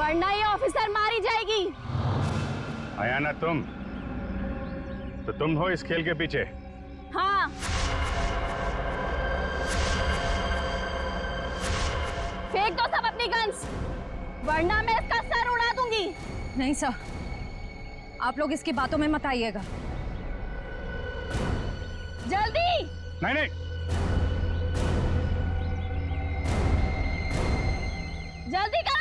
वरना ये ऑफिसर मारी जाएगी। आयाना तुम हो इस खेल के पीछे? हाँ। फेंक दो सब अपनी गन्स, वरना मैं इसका सर उड़ा दूंगी। नहीं सर, आप लोग इसकी बातों में मत आइएगा। जल्दी। नहीं नहीं, जल्दी करो।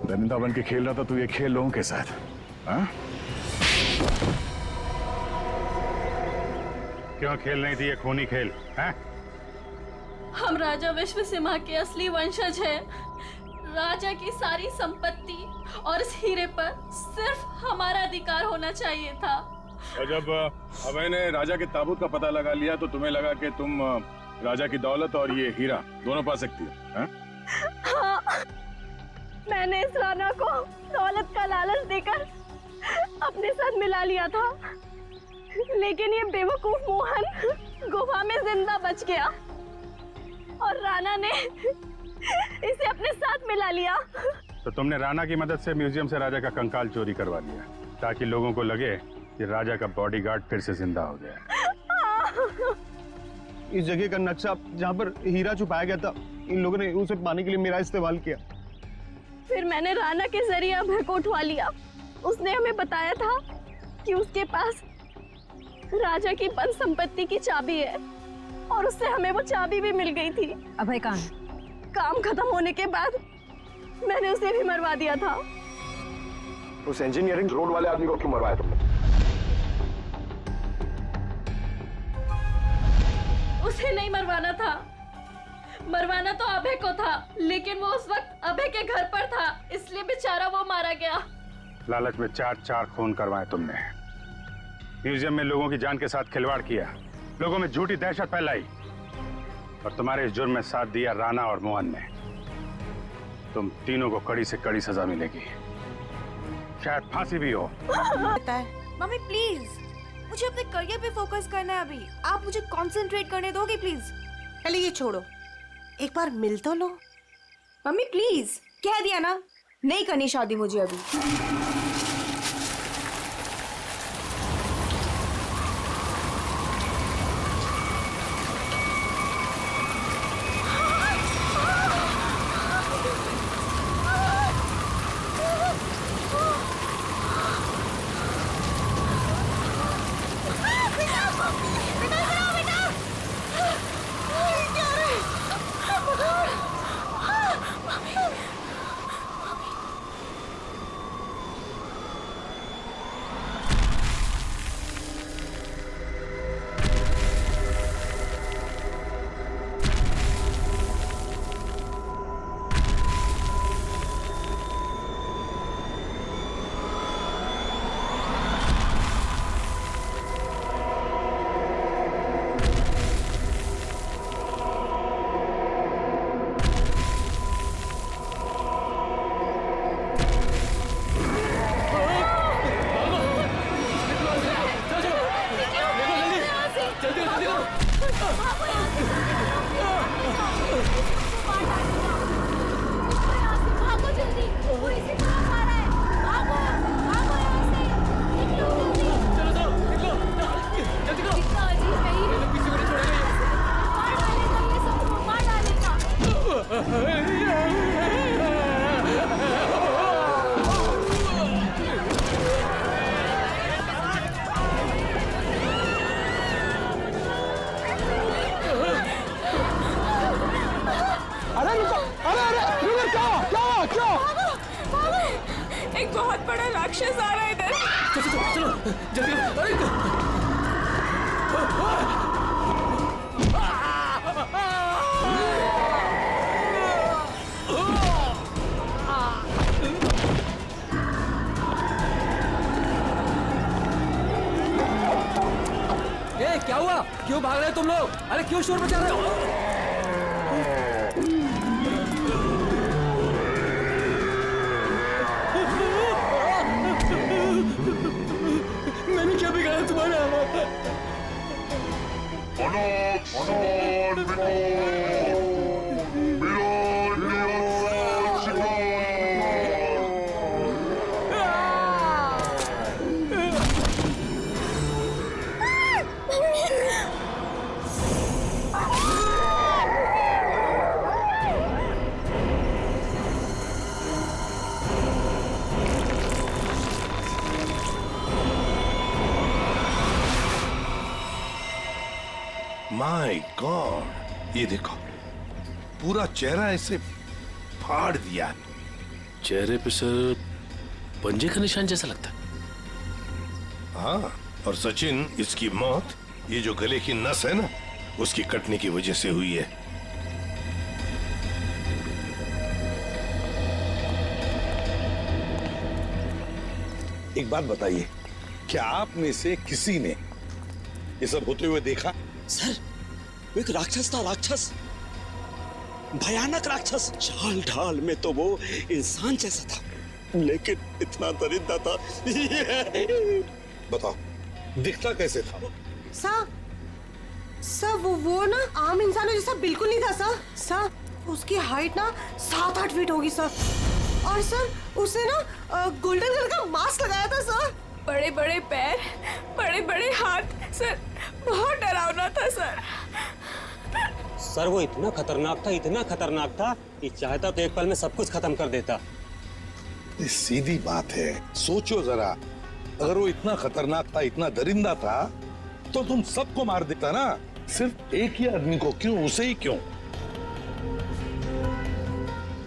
दरिंदा बन के खेल रहा था तू ये खेल लोगों के साथ, हाँ? क्यों खेल नहीं थी ये खूनी खेल, हैं? हम राजा विश्व सिम्हा के असली वंशज हैं। राजा की सारी संपत्ति और इस हीरे पर सिर्फ हमारा अधिकार होना चाहिए था। और जब अभय ने राजा के ताबूत का पता लगा लिया तो तुम्हें लगा कि तुम राजा की दौलत और ये हीरा दोनों पा सकती हो, हैं? हाँ, मैंने इस राणा को दौलत का लालच देकर अपने साथ मिला लिया था, लेकिन ये बेवकूफ मोहन गुफा में जिंदा बच गया और राणा ने इसे अपने साथ मिला लिया। तो तुमने राणा की मदद से म्यूजियम से राजा का कंकाल चोरी करवा लिया ताकि लोगों को लगे कि राजा का बॉडीगार्ड फिर से जिंदा हो गया। इस जगह का नक्शा जहाँ पर हीरा छुपाया गया था, इन लोगों ने उसे पाने के लिए मेरा इस्तेमाल किया। फिर मैंने राणा के जरिए अभय को उठवा लिया। उसने हमें बताया था कि उसके पास राजा की बंद संपत्ति की चाबी है और उससे हमें वो चाबी भी मिल गई थी। अभय कहाँ? काम खत्म होने के बाद मैंने उसे भी मरवा दिया था। उस इंजीनियरिंग रोड वाले आदमी को क्यों मरवाया तुमने? उसे नहीं मरवाना था, मरवाना तो अभय को था, लेकिन वो उस वक्त अभय के घर पर था, इसलिए बेचारा वो मारा गया। लालच में चार खून करवाए तुमने, म्यूजियम में लोगों की जान के साथ खिलवाड़ किया, लोगों में झूठी दहशत फैलाई और तुम्हारे इस जुर्म में साथ दिया राणा और मोहन ने। तुम तीनों को कड़ी से कड़ी सजा मिलेगी। शायद फांसी भी हो। मम्मी प्लीज, मुझे अपने करियर पे फोकस करना है अभी। आप मुझे कंसंट्रेट करने दोगे प्लीज? पहले ये छोड़ो, एक बार मिल तो लो। मम्मी प्लीज, कह दिया ना, नहीं करनी शादी मुझे अभी। एक बहुत बड़ा राक्षस आ रहा है इधर। चलो जल्दी। क्या हुआ? क्यों भाग रहे हो तुम लोग? अरे क्यों शोर मचा रहे हो? मैंने क्या बिगाड़ा तुम्हारा? माय गॉड, ये देखो पूरा चेहरा ऐसे फाड़ दिया। चेहरे पे सर पंजे का निशान जैसा लगता है। हाँ, और सचिन इसकी मौत ये जो गले की नस है ना, उसकी कटने की वजह से हुई है। एक बात बताइए, क्या आप में से किसी ने ये सब होते हुए देखा? सर, वो एक राक्षस था, राक्षस, भयानक राक्षस। चाल ढाल में तो वो इंसान जैसा था, लेकिन इतना दरिद्र था। बताओ, दिखता कैसे था? सर वो ना आम इंसानों जैसा बिल्कुल नहीं था सर। उसकी हाइट ना 7-8 फीट होगी सर। और सर उसने ना गोल्डन कलर का मास्क लगाया था सर। बड़े बड़े पैर, बड़े बड़े हाथ सर, बहुत डरावना था सर। सर वो इतना खतरनाक था कि चाहता तो एक पल में सब कुछ खत्म कर देता। सीधी बात है, सोचो जरा, अगर वो इतना खतरनाक था, इतना दरिंदा था, तो तुम सबको मार देता ना, सिर्फ एक ही आदमी को क्यों, उसे ही क्यों?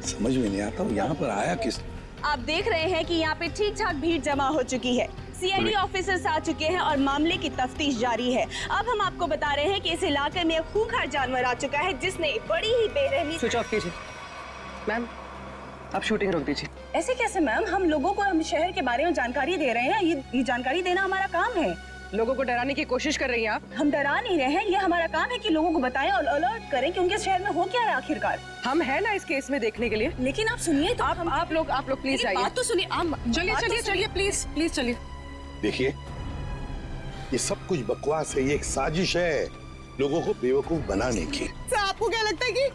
समझ में नहीं आता यहाँ पर आया किस? आप देख रहे हैं कि यहाँ पे ठीक ठाक भीड़ जमा हो चुकी है। सीआईडी ऑफिसर्स आ चुके हैं और मामले की तफ्तीश जारी है। अब हम आपको बता रहे हैं कि इस इलाके में एक खूंखार जानवर आ चुका है जिसने बड़ी ही बेरहमी। स्विच ऑफ कीजिए मैम, आप शूटिंग रोक दीजिए। ऐसे कैसे मैम? हम लोगों को हम शहर के बारे में जानकारी दे रहे हैं, ये जानकारी देना हमारा काम है। लोगों को डराने की कोशिश कर रही हैं आप। हम डरा नहीं रहे हैं, ये हमारा काम है कि लोगों को बताएं और अलर्ट करें कि उनके शहर में हो क्या रहा है आखिरकार। हम हैं ना इस केस में देखने के लिए। लेकिन आप सुनिए तो आप लोग प्लीज आइए। बात तो सुनिए। चलिए चलिए प्लीज चलिए। देखिए, ये सब कुछ बकवास है, ये एक साजिश है लोगों को बेवकूफ बनाने की। सर आपको क्या लगता है कि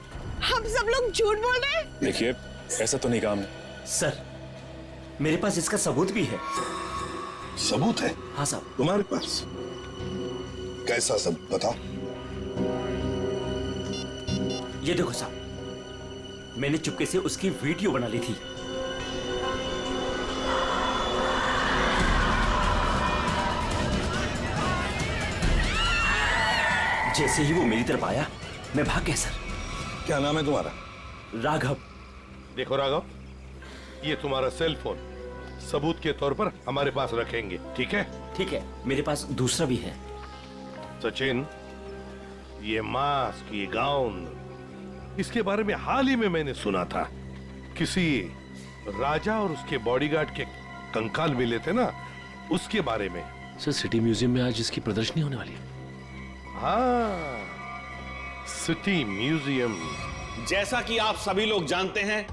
हम सब लोग झूठ बोल रहे हैं? देखिए, ऐसा तो नहीं काम। सर, मेरे पास इसका सबूत भी है। सबूत है? हाँ साहब। तुम्हारे पास कैसा सबूत, बताओ। ये देखो साहब, मैंने चुपके से उसकी वीडियो बना ली थी। जैसे ही वो मेरी तरफ आया, मैं भाग गया सर। क्या नाम है तुम्हारा? राघव। देखो राघव, ये तुम्हारा सेल फोन सबूत के तौर पर हमारे पास रखेंगे, ठीक है? ठीक है, मेरे पास दूसरा भी है। सचिन, ये मास्क, ये गाउन, इसके बारे में हाल ही में मैंने सुना था। किसी राजा और उसके बॉडीगार्ड के कंकाल मिले थे ना, उसके बारे में। सर, सिटी म्यूजियम में आज इसकी प्रदर्शनी होने वाली है। हाँ, सिटी म्यूजियम। जैसा कि आप सभी लोग जानते हैं,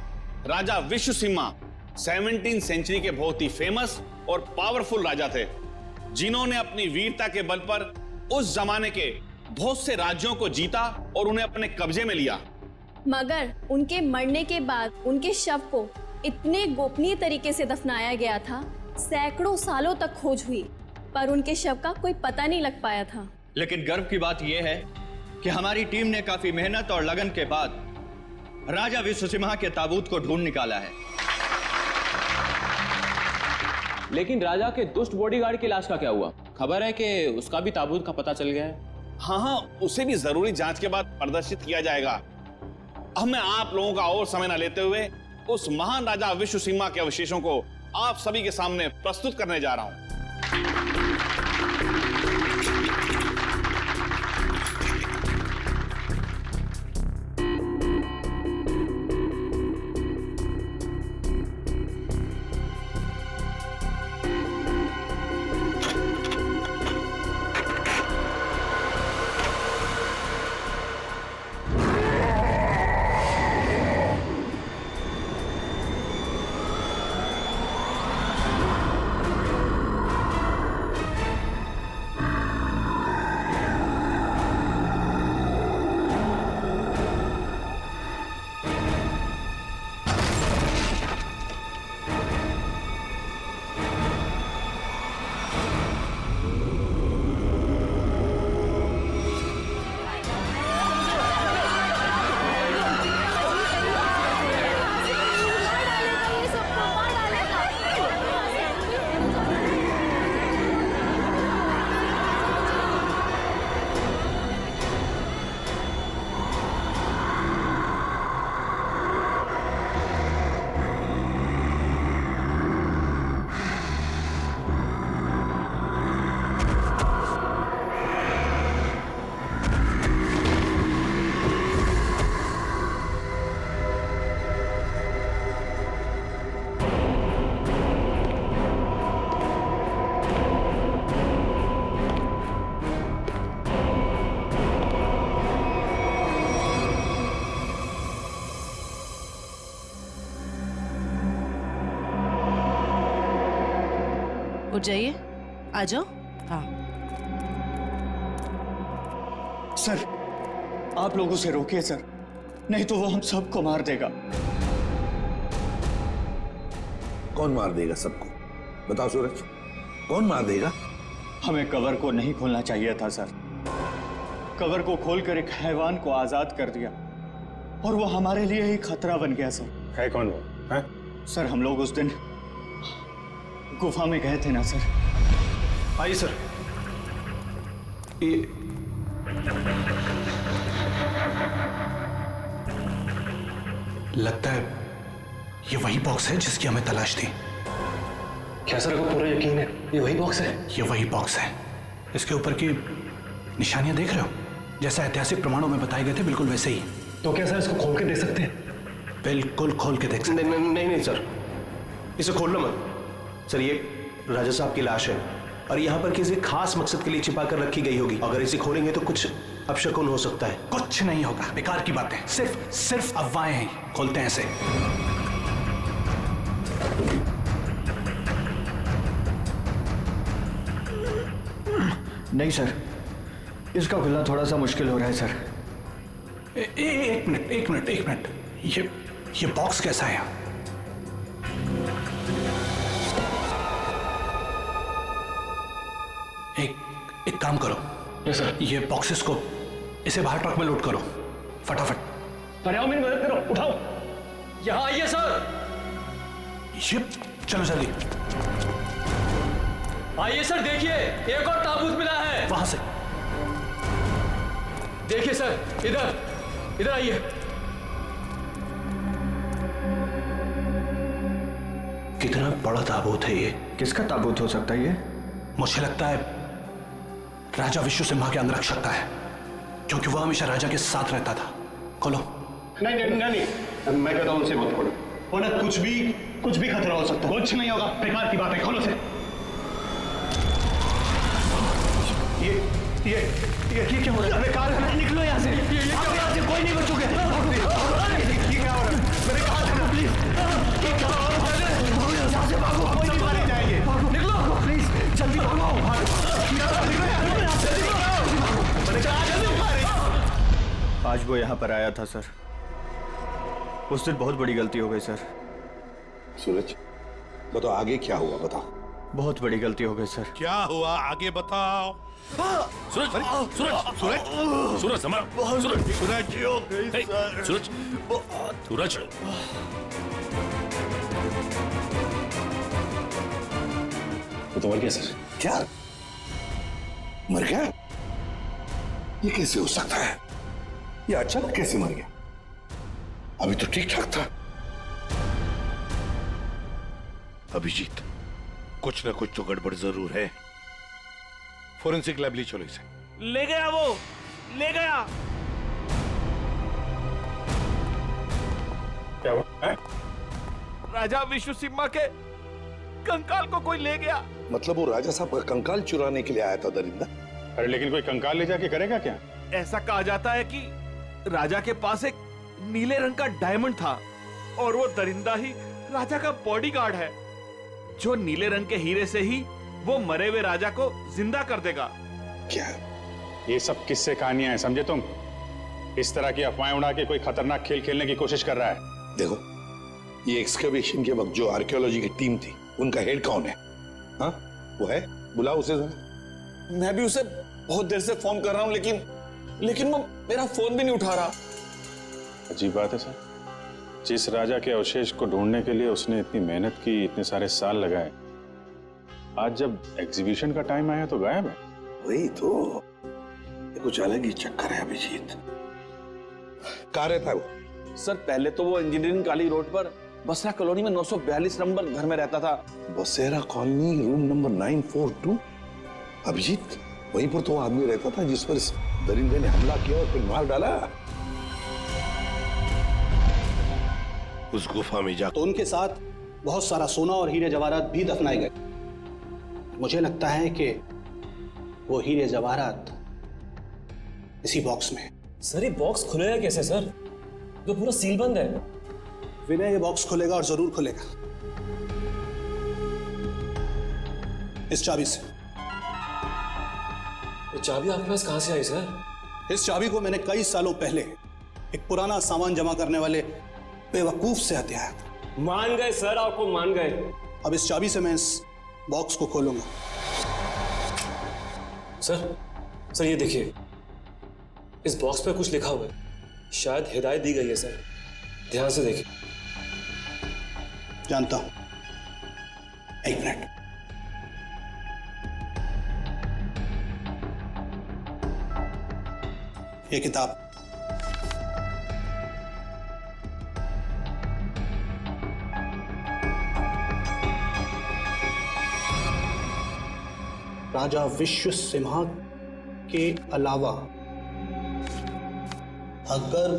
राजा विश्वसिम्हा 17वीं सेंचुरी के बहुत ही फेमस और पावरफुल राजा थे, जिन्होंने अपनी वीरता के बल पर उस जमाने के बहुत से राज्यों को जीता और उन्हें अपने कब्जे में लिया। मगर उनके मरने के बाद उनके शव को इतने गोपनीय तरीके से दफनाया गया था, सैकड़ों सालों तक खोज हुई, पर उनके शव का कोई पता नहीं लग पाया था। लेकिन गर्व की बात यह है कि हमारी टीम ने काफी मेहनत और लगन के बाद राजा विश्वसिम्हा के ताबूत को ढूंढ निकाला है। लेकिन राजा के दुष्ट बॉडीगार्ड की लाश का क्या हुआ? खबर है कि उसका भी ताबूत का पता चल गया है। हाँ, उसे भी जरूरी जांच के बाद प्रदर्शित किया जाएगा। अब मैं आप लोगों का और समय न लेते हुए उस महान राजा विश्वसिम्हा के अवशेषों को आप सभी के सामने प्रस्तुत करने जा रहा हूं। उठ जाइए, आ जाओ। हाँ सर, आप लोग उसे रोकिए सर, नहीं तो वो हम सबको मार देगा। कौन मार देगा सबको? बताओ सूरज, कौन मार देगा? हमें कवर को नहीं खोलना चाहिए था सर। कवर को खोलकर एक हैवान को आजाद कर दिया और वो हमारे लिए ही खतरा बन गया सर। है कौन वो? है? सर, हम लोग उस दिन गुफा में गए थे ना सर। आइए सर। ये लगता है ये वही बॉक्स है जिसकी हमें तलाश थी। क्या सर, आपको पूरा यकीन है ये वही बॉक्स है? ये वही बॉक्स है। इसके ऊपर की निशानियां देख रहे हो? जैसा ऐतिहासिक प्रमाणों में बताए गए थे, बिल्कुल वैसे ही। तो क्या सर इसको खोल के देख सकते हैं? बिल्कुल खोल के देख सकते। नहीं सर, इसे खोलना मत सर। ये राजा साहब की लाश है, और यहाँ पर किसी खास मकसद के लिए छिपा कर रखी गई होगी। अगर इसे खोलेंगे तो कुछ अपशकुन हो सकता है। कुछ नहीं होगा, बेकार की बातें, सिर्फ अफवाहें हैं। खोलते हैं इसे। नहीं सर, इसका खुलना थोड़ा सा मुश्किल हो रहा है सर। एक मिनट, ये बॉक्स कैसा है? एक काम करो, ये बॉक्सेस को इसे बाहर ट्रक में लोड करो फटाफट। अरे आओ मेरी मदद करो, उठाओ। यहाँ आइए सर। ये चलो जल्दी आइए सर, देखिए एक और ताबूत मिला है। वहां से देखिए सर, इधर आइए। कितना बड़ा ताबूत है ये? किसका ताबूत हो सकता है ये? मुझे लगता है राजा विश्व सिम्हा के अंगरक्षक का है, क्योंकि वह हमेशा राजा के साथ रहता था। खोलो। नहीं, मैं कहता हूं उनसे मत खोलो। होना कुछ भी खतरा हो सकता है। कुछ नहीं होगा, बेकार की बात है, खोलो से। ये क्या हो रहा है? बेकार है, निकलो यहाँ से। यहाँ से कोई नहीं बचोगे। ये क्या हो रहा है? मैंने कहा था ना, प्लीज। ये क्या हो रहा है? यहाँ से भागो, कोई नहीं मारे जाएंगे। निकलो प्लीज, जल्दी भागो। आज वो यहाँ पर आया था सर। उस दिन बहुत बड़ी गलती हो गई सर। सूरज, बताओ आगे क्या हुआ, बताओ। बहुत बड़ी गलती हो गई सर। क्या हुआ आगे बताओ। सूरज, सूरज, सूरज, सूरज, सूरज, सूरज, सूरज, सूरज। वो तो मर गया सर। क्या मर गया? ये कैसे हो सकता है? ये अचानक कैसे मर गया? अभी तो ठीक ठाक था। अभिजीत, कुछ ना कुछ तो गड़बड़ जरूर है। फोरेंसिक लैब ले चलो इसे। ले गया, वो ले गया। क्या हुआ? राजा विश्व सिम्हा के कंकाल को कोई ले गया। मतलब वो राजा साहब का कंकाल चुराने के लिए आया था दरिंदा? अरे लेकिन कोई कंकाल ले जाके करेगा क्या? ऐसा कहा जाता है कि राजा के पास एक नीले रंग का डायमंड था और वो दरिंदा ही राजा का बॉडीगार्ड है, जो नीले रंग के हीरे से ही वो मरे हुए राजा को जिंदा कर देगा। क्या ये सब किस्से कहानियां हैं, समझे तुम? इस तरह की अफवाहें उड़ा के कोई खतरनाक खेल खेलने की कोशिश कर रहा है। देखो, ये एक्सकवेशन के वक्त जो आर्कियोलॉजी की टीम थी, उनका हेड कौन है? हाँ, वो है, बुलाओ उसे जरा। मैं भी उसे बहुत देर से फोन कर रहा हूं, लेकिन वो मेरा फोन भी नहीं उठा रहा। अजीब बात है सर, जिस राजा के अवशेष को ढूंढने के लिए उसने इतनी मेहनत की, इतने सारे साल लगाए, आज जब एग्जीबिशन का टाइम आया तो गायब है। वही तो, ये कुछ अलग ही चक्कर है अभिजीत। कहाँ रहता है वो? सर पहले तो वो इंजीनियरिंग कॉलेज रोड पर बसरा कॉलोनी में 942 नंबर घर में रहता था। बसेरा कॉलोनी, रूम नंबर 942। अभिजीत, वहीं पर तो वो आदमी रहता था जिस पर इस दरिंदे ने हमला किया और फिर मार डाला। उस गुफा में जा तो उनके साथ बहुत सारा सोना और हीरे जवाहरात भी दफनाए गए। मुझे लगता है कि वो हीरे जवाहरात इसी बॉक्स में है। सर ये बॉक्स खुलेगा कैसे सर? तो पूरा सील बंद है। विनय, ये बॉक्स खुलेगा और जरूर खुलेगा इस चाबी से। ये चाबी आपके पास कहां से आई सर? इस चाबी को मैंने कई सालों पहले एक पुराना सामान जमा करने वाले बेवकूफ से हथिया था। मान गए सर, आपको मान गए। अब इस चाबी से मैं इस बॉक्स को खोलूंगा। सर ये देखिए, इस बॉक्स पे कुछ लिखा हुआ है, शायद हिदायत दी गई है सर, ध्यान से देखिए। जानता हूं, एक मिनट। ये किताब राजा विश्व सिम्हा के अलावा अगर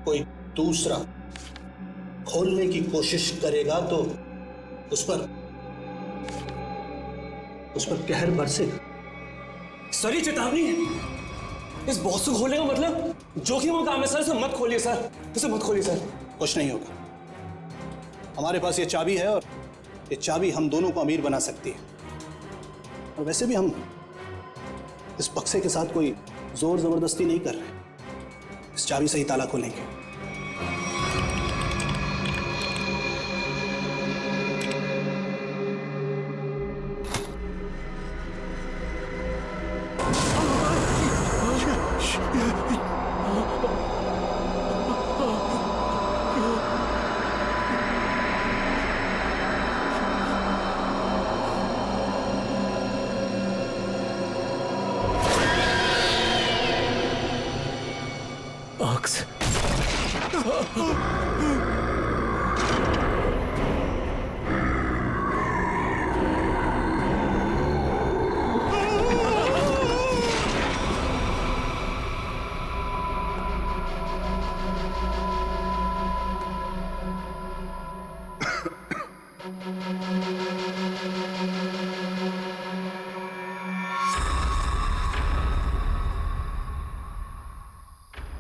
कोई दूसरा खोलने की कोशिश करेगा तो उस पर उस पर कहर बरसेगा। सर ये चेतावनी है। इस बॉक्स को खोलने का मतलब जोखिम का काम है सर। इसे मत खोलिए सर, इसे मत खोलिए सर। कुछ नहीं होगा। हमारे पास ये चाबी है और ये चाबी हम दोनों को अमीर बना सकती है। और वैसे भी हम इस बक्से के साथ कोई जोर जबरदस्ती नहीं कर रहे। इस चाबी से ही ताला खोलेंगे।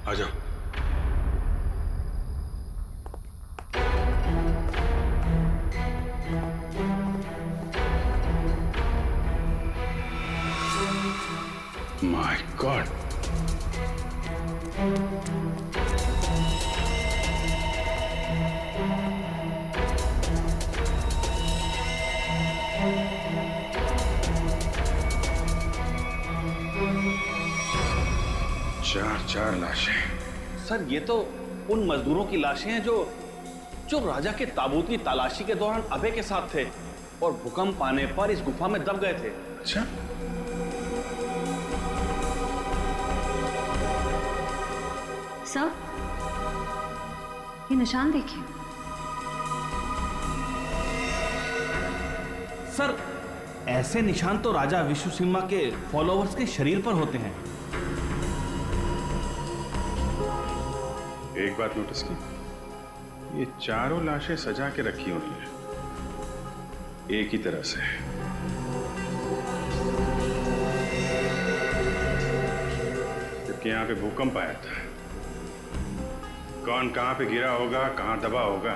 आ जाओ। माय गॉड, चार लाशें। सर ये तो उन मजदूरों की लाशें हैं जो राजा के ताबूत की तलाशी के दौरान अभय के साथ थे और भूकंप आने पर इस गुफा में दब गए थे। अच्छा, सर ये निशान देखिए। सर ऐसे निशान तो राजा विश्वसिम्हा के फॉलोअर्स के शरीर पर होते हैं। एक बात नोटिस की, ये चारों लाशें सजा के रखी हुई हैं एक ही तरह से। जबकि यहां पे भूकंप आया था। कौन कहां पे गिरा होगा, कहां दबा होगा,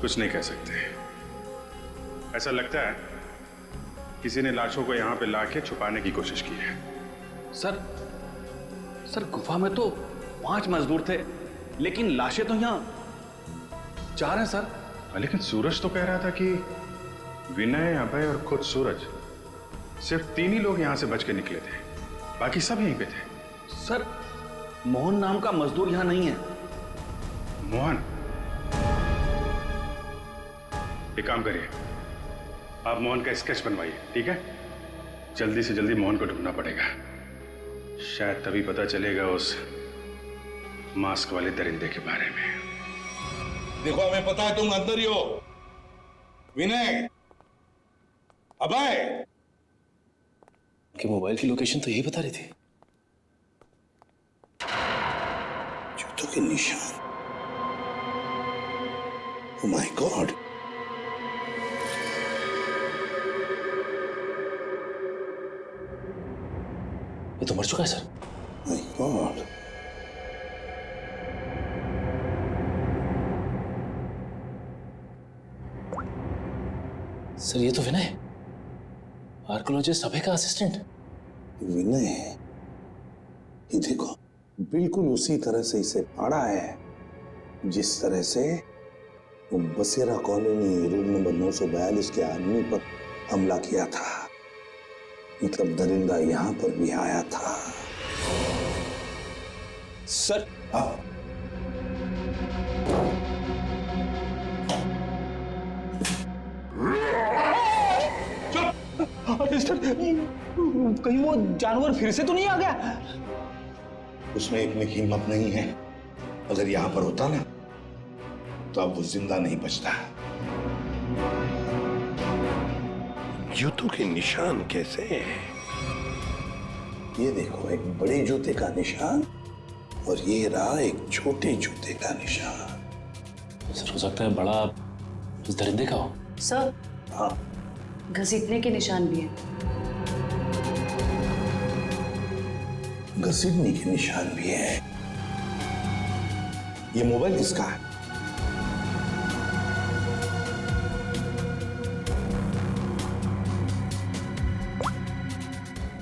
कुछ नहीं कह सकते। ऐसा लगता है किसी ने लाशों को यहां पे लाके छुपाने की कोशिश की है। सर गुफा में तो 5 मजदूर थे, लेकिन लाशें तो यहाँ 4 हैं सर। लेकिन सूरज तो कह रहा था कि विनय, अभय और खुद सूरज, सिर्फ 3 ही लोग यहां से बच के निकले थे, बाकी सब यहीं पे थे। सर मोहन नाम का मजदूर यहां नहीं है। मोहन? एक काम करिए, आप मोहन का स्केच बनवाइए, ठीक है? जल्दी से जल्दी मोहन को ढूंढना पड़ेगा। शायद तभी पता चलेगा उस मास्क वाले दरिंदे के बारे में। देखो हमें पता है तुम अंदर ही हो। विनय, अभय, कि मोबाइल की लोकेशन तो यही बता रही थी। जूतों के निशान। ओह माय गॉड, ये तो मर चुका है सर। माय गॉड, सर ये तो विनय, आर्कियोलॉजिस्ट अभय का असिस्टेंट। विनय, ये देखो बिल्कुल उसी तरह से इसे फाड़ा है जिस तरह से वो बसेरा कॉलोनी रूम नंबर 942 के आदमी पर हमला किया था। मतलब दरिंदा यहां पर भी आया था। सर कहीं वो जानवर फिर से तो नहीं आ गया? उसमें इतनी हिम्मत नहीं है। अगर यहां पर होता ना तो अब वो जिंदा नहीं बचता। जूतों के निशान कैसे हैं? ये देखो, एक बड़े जूते का निशान और ये रहा एक छोटे जूते का निशान। सर हो सकता है बड़ा उस दरिंदे का हो। सर, हाँ, घसीटने के निशान भी हैं। घसीटने के निशान भी है। ये मोबाइल किसका है?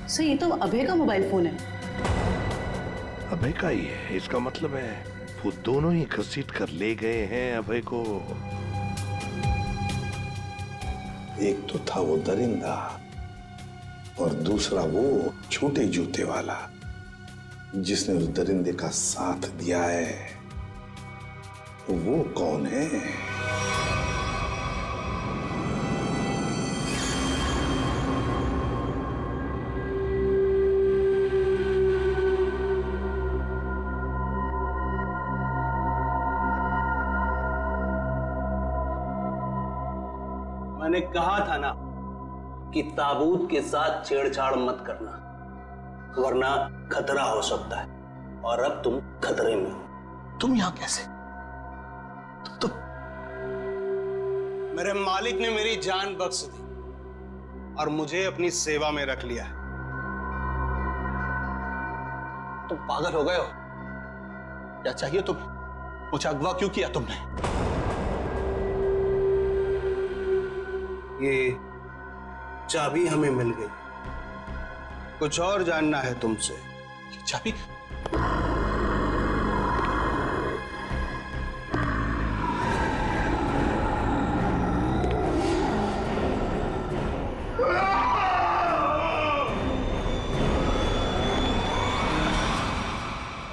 सर ये तो अभय का मोबाइल फोन है। अभय का ही है, इसका मतलब है वो दोनों ही घसीट कर ले गए हैं अभय को। एक तो था वो दरिंदा और दूसरा वो छोटे जूते वाला जिसने उस दरिंदे का साथ दिया है। वो कौन है? मैंने कहा था ना कि ताबूत के साथ छेड़छाड़ मत करना, वरना खतरा हो सकता है। और अब तुम खतरे में हो। तुम यहां कैसे? तुम मेरे मालिक ने मेरी जान बख्श दी और मुझे अपनी सेवा में रख लिया है। तुम पागल हो गए हो? क्या चाहिए तुम्हें? मुझे अगवा क्यों किया तुमने? ये चाबी हमें मिल गई, कुछ और जानना है तुमसे? चाबी?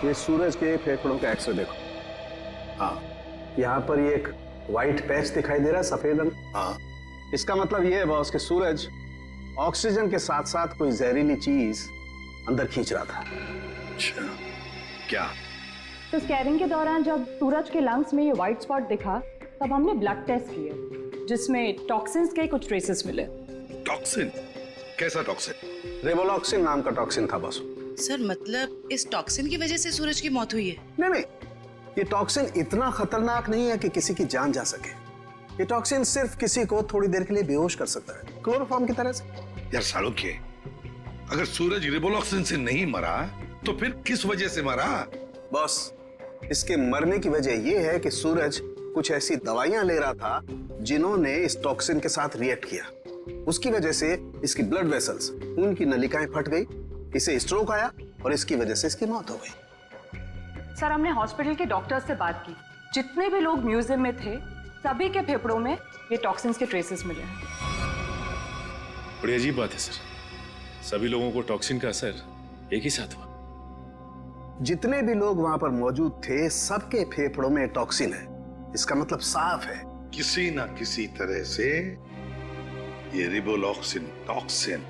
ये सूरज के फेफड़ों का एक्सरे देखो। हाँ, यहाँ पर ये एक व्हाइट पैच दिखाई दे रहा है, सफेद रंग। हाँ, इसका मतलब ये है बॉस कि सूरज ऑक्सीजन के साथ साथ कोई जहरीली चीज अंदर खींच रहा था। अच्छा, क्या? तो स्कैनिंग के दौरान जब सूरज के लंग्स में ये व्हाइट स्पॉट दिखा तब हमने ब्लड टेस्ट किए जिसमें टॉक्सिन्स के कुछ ट्रेसेस मिले। टॉक्सिन? कैसा टॉक्सिन? रेवोलॉक्सिन नाम का टॉक्सिन था बॉस। सर मतलब इस टॉक्सिन की वजह से सूरज की मौत हुई है? नहीं, ये टॉक्सिन इतना खतरनाक नहीं है कि किसी की जान जा सके। ये टॉक्सिन सिर्फ किसी को थोड़ी देर के लिए बेहोश कर सकता है, क्लोरोफॉर्म की तरह से। यार सालुक्य, अगर सूरज रिवोलॉक्सिन से नहीं मरा तो फिर किस वजह से मरा? बॉस, इसके मरने की वजह यह है कि सूरज कुछ ऐसी दवाइयां ले रहा था जिन्होंने इस टॉक्सिन के साथ रिएक्ट किया। उसकी वजह से इसकी ब्लड वेसल्स, खून की नलिकाएं फट गई, इसे स्ट्रोक आया और इसकी वजह से इसकी मौत हो गई। सर हमने हॉस्पिटल के डॉक्टर से बात की, जितने भी लोग म्यूजियम में थे सभी के फेफड़ों में ये टॉक्सिन्स के ट्रेसेस मिले हैं। बड़ी अजीब बात है सर, सभी लोगों को टॉक्सिन का असर एक ही साथ हुआ। जितने भी लोग वहां पर मौजूद थे सबके फेफड़ों में टॉक्सिन है। इसका मतलब साफ है, किसी ना किसी तरह से ये रिवोलॉक्सिन टॉक्सिन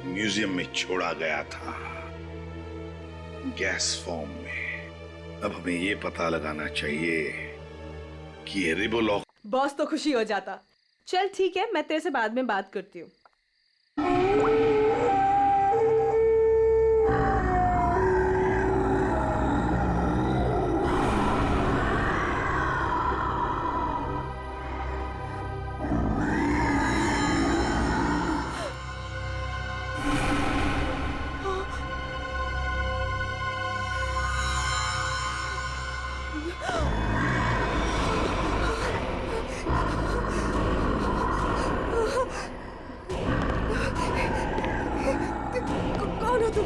म्यूजियम में छोड़ा गया था, गैस फॉर्म में। अब हमें ये पता लगाना चाहिए कि ये रिवोलॉक्स। बॉस तो खुशी हो जाता। चल ठीक है, मैं तेरे से बाद में बात करती हूँ। कौन हो तुम?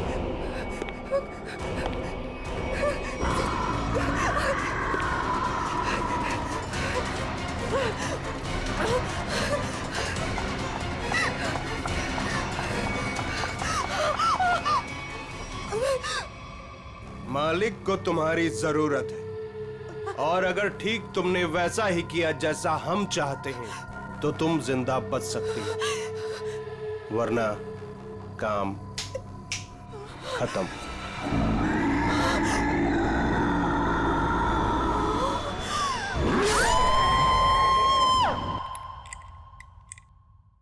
मालिक को तुम्हारी जरूरत है और अगर ठीक तुमने वैसा ही किया जैसा हम चाहते हैं तो तुम जिंदा बच सकती हो, वरना काम खत्म।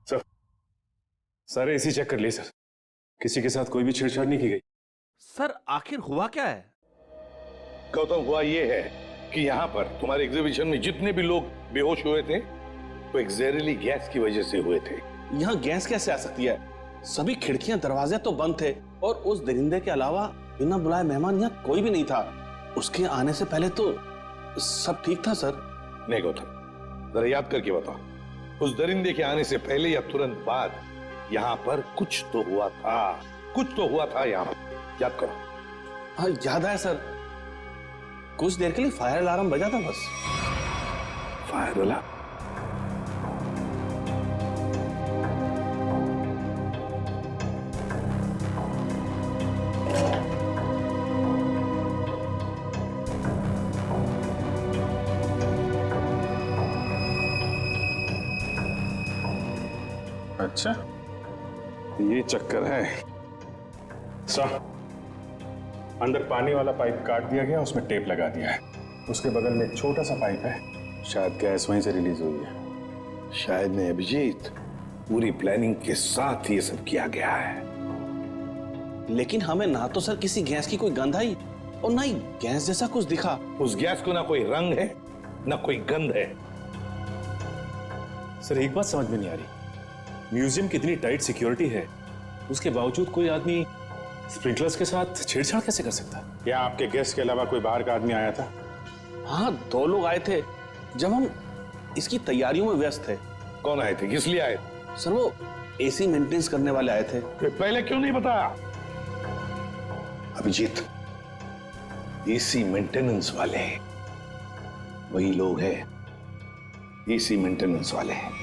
सर, सारे एसी चेक कर लिए सर, किसी के साथ कोई भी छेड़छाड़ नहीं की गई। सर आखिर हुआ क्या है? गौतम, हुआ ये है कि यहाँ पर तुम्हारे एग्जीबिशन में जितने भी लोग बेहोश हुए थे वो एक जहरीली गैस की वजह से हुए थे। यहाँ गैस कैसे आ सकती है? सभी खिड़कियां दरवाजे तो बंद थे और उस दरिंदे के अलावा बिना बुलाए मेहमान यहाँ कोई भी नहीं था। उसके आने से पहले तो सब ठीक था सर। नहीं गौतम, जरा याद करके बताओ, उस दरिंदे के आने से पहले या तुरंत बाद यहाँ पर कुछ तो हुआ था, कुछ तो हुआ था यहाँ पर, याद करो। हाँ याद है सर, कुछ देर के लिए फायर अलार्म बजा था बस। Fire alarm? अच्छा, ये चक्कर है। सर, अंदर पानी वाला पाइप काट दिया गया, उसमें टेप लगा दिया है। उसके बगल में एक छोटा सा पाइप है, शायद गैस वहीं से रिलीज हुई है। शायद नहीं अभिजीत, पूरी प्लानिंग के साथ ये सब किया गया है। लेकिन हमें ना तो सर किसी गैस की कोई गंध आई और ना ही गैस जैसा कुछ दिखा। उस गैस को ना कोई रंग है ना कोई गंध है। सर एक बात समझ में नहीं आ रही, म्यूजियम की इतनी टाइट सिक्योरिटी है, उसके बावजूद कोई आदमी स्प्रिंकलर्स के साथ छेड़छाड़ कैसे कर सकता है? क्या आपके गेस्ट के अलावा कोई बाहर का आदमी आया था? हाँ 2 लोग आए थे जब हम इसकी तैयारियों में व्यस्त थे। कौन आए थे, किस लिए आए? सर वो एसी मेंटेनेंस करने वाले आए थे। पहले क्यों नहीं बताया? अभिजीत, एसी मेंटेनेंस वाले वही लोग हैं, एसी मेंटेनेंस वाले हैं।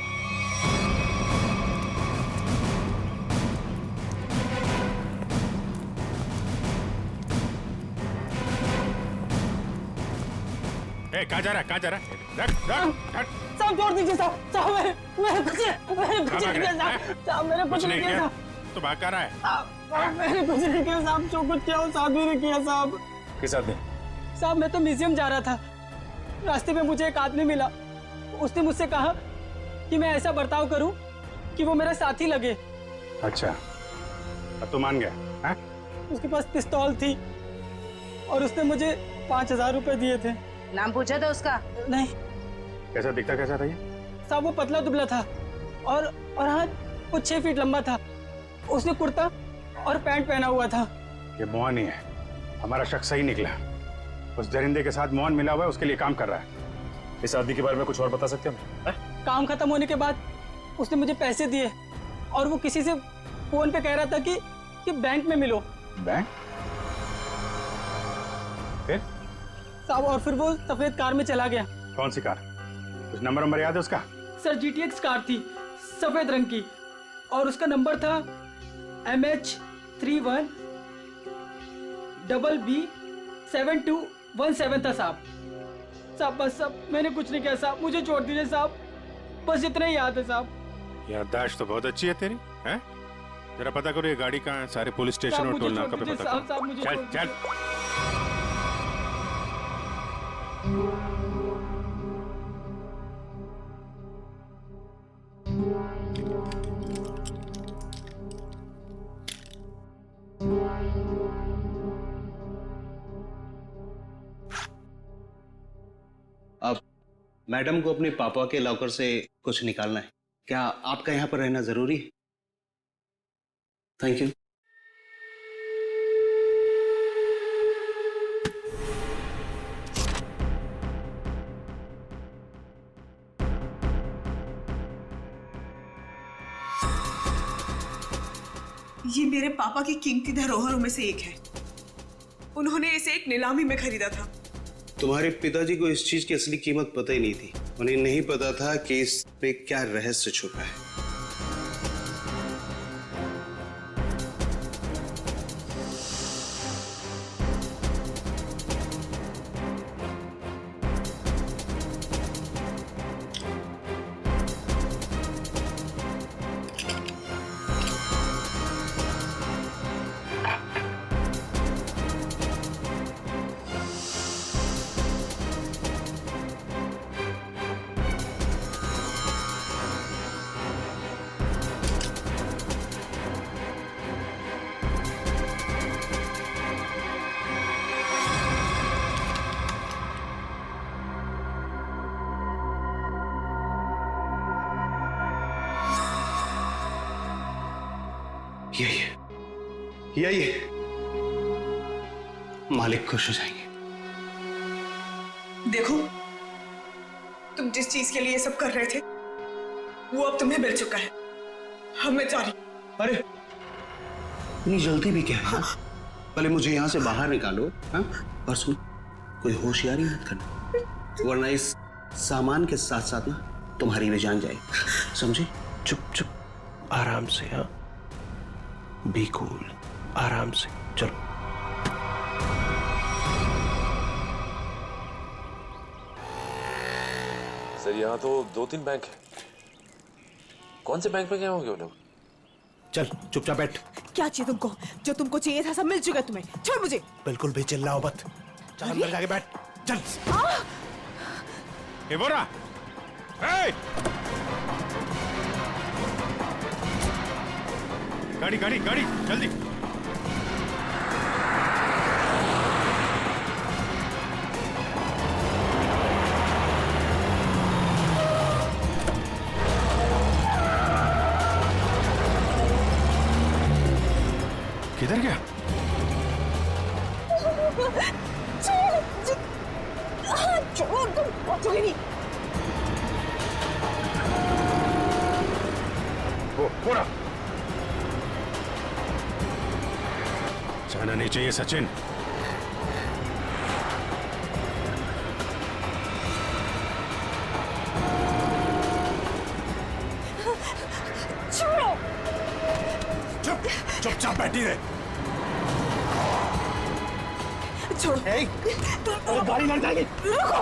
कहाँ जा रहा है, कहाँ जा रहा है? रख, रख। साहब छोड़ दीजिए साहब, साहब मैंने कुछ नहीं किया साहब, मैंने कुछ नहीं किया। तो भाग कर रहा है? साहब मैंने कुछ नहीं किया साहब, जो कुछ किया वो साहब ही ने किया साहब। किस आदमी? साहब मैं तो म्यूजियम जा रहा था, रास्ते में मुझे एक आदमी मिला, उसने मुझसे कहा कि मैं ऐसा बर्ताव करूं कि वो मेरा साथी लगे। अच्छा, अब तो मान गया? हाँ? उसके पास पिस्तौल थी और उसने मुझे 5000 रुपए दिए थे। नाम पूछा था उसका? नहीं। कैसा दिखता कैसा था ये? साहब वो पतला दुबला था और हाँ वो 6 फीट लंबा था। उसने कुर्ता और पैंट पहना हुआ था। ये मोहन ही है, हमारा शक सही निकला। उस दरिंदे के साथ मोहन मिला हुआ है, उसके लिए काम कर रहा है। इस आदमी के बारे में कुछ और बता सकते हैं? काम खत्म होने के बाद उसने मुझे पैसे दिए और वो किसी से फोन पे कह रहा था कि बैंक में मिलो। बैंक? फिर? साहब और फिर वो सफेद कार में चला गया। कौन सी कार? कुछ नंबर याद है उसका? सर GTX कार थी, सफेद रंग की, और उसका नंबर था MH31 BB7217 था साहब। साहब बस साहब मैंने कुछ नहीं किया साहब, मुझे छोड़ दीजिए साहब, बस इतना ही याद है साहब। याददाश्त तो बहुत अच्छी है तेरी, हैं? जरा पता करो ये गाड़ी कहाँ है, सारे पुलिस स्टेशन और टोल नाका पे पता करो। चल चल। अब मैडम को अपने पापा के लॉकर से कुछ निकालना है, क्या आपका यहाँ पर रहना जरूरी है? Thank you. ये मेरे पापा की कीमती धरोहरों में से एक है। उन्होंने इसे एक नीलामी में खरीदा था। तुम्हारे पिताजी को इस चीज की असली कीमत पता ही नहीं थी। उन्हें नहीं पता था कि इस पे क्या रहस्य छुपा है। यही मालिक खुश हो जाएंगे। देखो, तुम जिस चीज के लिए ये सब कर रहे थे वो अब तुम्हें मिल चुका है। अब मैं जा रही। अरे इतनी जल्दी भी क्या है? पहले मुझे यहाँ से बाहर निकालो। हाँ? और सुन, कोई होशियारी मत करना, वरना इस सामान के साथ साथ ना तुम्हारी भी जान जाए, समझे? चुप चुप, आराम से। हाँ, बी कूल, आराम से। चलो। सर यहाँ तो 2-3 बैंक है। कौन से बैंक में गए होंगे वो लोग? चल चुपचाप बैठ। क्या चाहिए तुमको? जो तुमको चाहिए था सब मिल चुका है तुम्हें। छोड़ मुझे। बिल्कुल भी चिल्लाओ मत। चल अंदर जाके बैठ। चल। एवोरा, ए! गाड़ी गाड़ी गाड़ी जल्दी। किधर गया? छोड़ो, तुम पहुंचोगे नहीं। वो पूरा जाना नहीं चाहिए सचिन। छोड़ो। चुपचाप बैठी रहे। छोड़ो। गाड़ी लड़ जाएगी। रुको।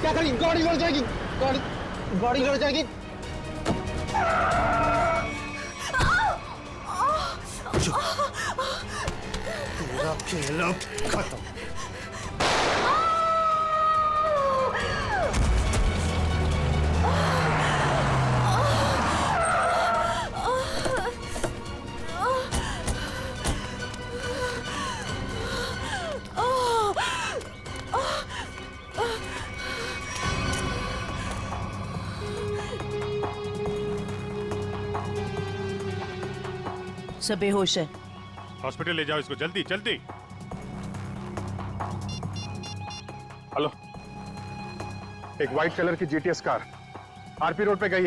क्या करें? गाड़ी लड़ जाएगी। गाड़ी लड़ जाएगी। तेरा खेल अब खत्म। सब बेहोश है। हॉस्पिटल ले जाओ इसको, जल्दी जल्दी। हेलो, एक व्हाइट कलर की जीटीएस कार आरपी रोड पे गई है।